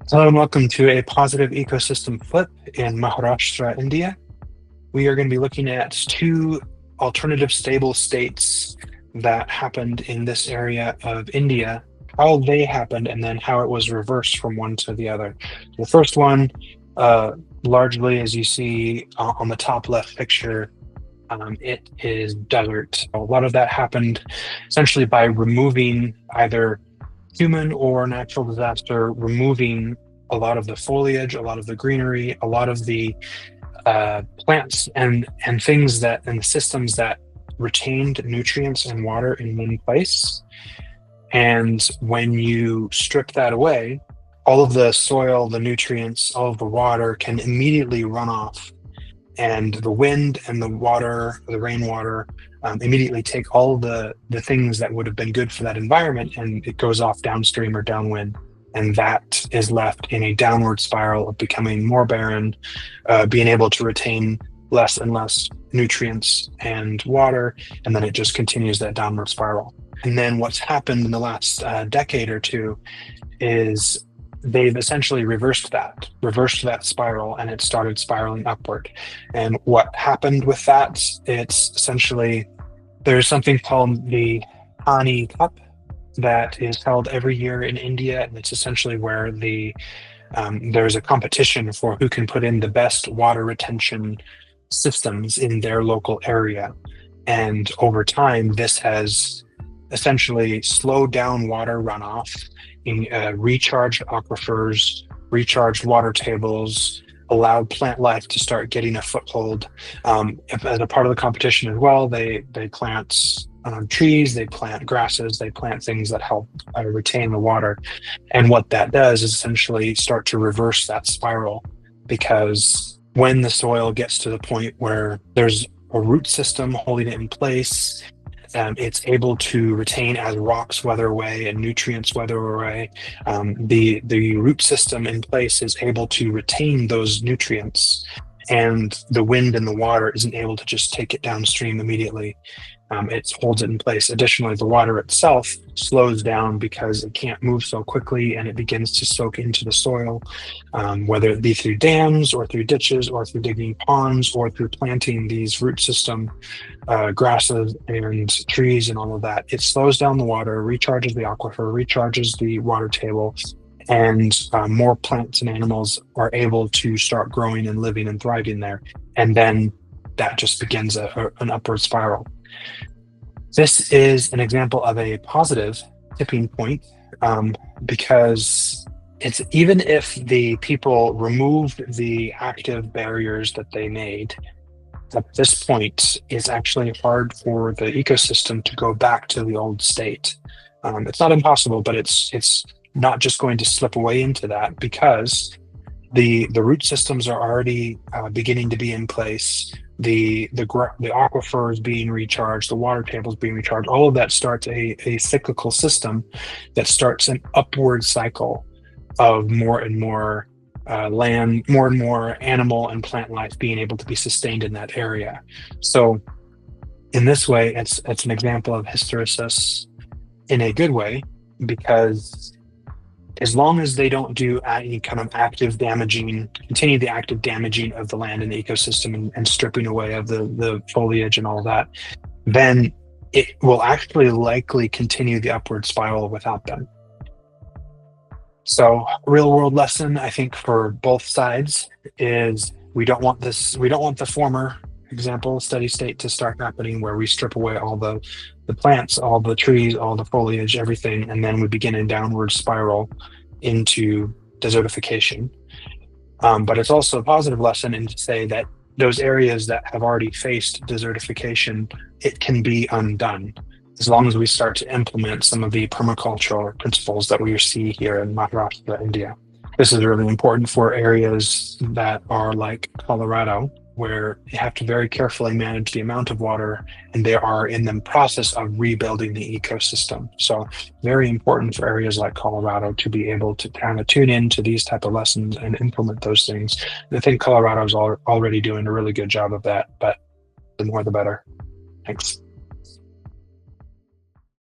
Hello and welcome to a positive ecosystem flip in Maharashtra, India. We are going to be looking at two alternative stable states that happened in this area of India, how they happened, and then how it was reversed from one to the other. The first one, largely as you see on the top left picture, it is desert. A lot of that happened essentially by removing either human or natural disaster, removing a lot of the foliage, a lot of the greenery, a lot of the plants and things that and systems that retained nutrients and water in one place. And when you strip that away, all of the soil, the nutrients, all of the water can immediately run off, and the wind and the water, the rainwater, immediately take all of the things that would have been good for that environment, and it goes off downstream or downwind, and that is left in a downward spiral of becoming more barren, being able to retain less and less nutrients and water, and then it just continues that downward spiral. And then what's happened in the last decade or two is they've essentially reversed that spiral, and it started spiraling upward. And what happened with that, it's essentially, there's something called the Pani Cup that is held every year in India, and it's essentially where there's a competition for who can put in the best water retention systems in their local area. And over time, this has essentially slowed down water runoff, recharged aquifers, recharged water tables, allowed plant life to start getting a foothold. As a part of the competition as well, they plant trees, they plant grasses, they plant things that help retain the water. And what that does is essentially start to reverse that spiral, because when the soil gets to the point where there's a root system holding it in place, it's able to retain as rocks weather away and nutrients weather away. The root system in place is able to retain those nutrients, and the wind and the water isn't able to just take it downstream immediately. It holds it in place. Additionally, the water itself slows down because it can't move so quickly, and it begins to soak into the soil, whether it be through dams or through ditches or through digging ponds or through planting these root system grasses and trees and all of that. It slows down the water, recharges the aquifer, recharges the water table, and more plants and animals are able to start growing and living and thriving there. And then that just begins an upward spiral. This is an example of a positive tipping point, because it's, even if the people removed the active barriers that they made, at this point, it's actually hard for the ecosystem to go back to the old state. It's not impossible, but it's not just going to slip away into that, because the root systems are already beginning to be in place. The aquifer is being recharged, the water table is being recharged. All of that starts a cyclical system that starts an upward cycle of more and more land, more and more animal and plant life being able to be sustained in that area. So in this way, it's an example of hysteresis in a good way, because as long as they don't do any kind of continue the active damaging of the land and the ecosystem and stripping away of the foliage and all that, then it will actually likely continue the upward spiral without them. So real world lesson, I think, for both sides is we don't want the former example, steady state, to start happening, where we strip away all the plants, all the trees, all the foliage, everything, and then we begin a downward spiral into desertification. But it's also a positive lesson in to say that those areas that have already faced desertification, it can be undone, as long as we start to implement some of the permacultural principles that we see here in Maharashtra, India. This is really important for areas that are like Colorado, where you have to very carefully manage the amount of water, and they are in the process of rebuilding the ecosystem. So very important for areas like Colorado to be able to kind of tune into these type of lessons and implement those things. And I think Colorado's already doing a really good job of that, but the more the better. Thanks.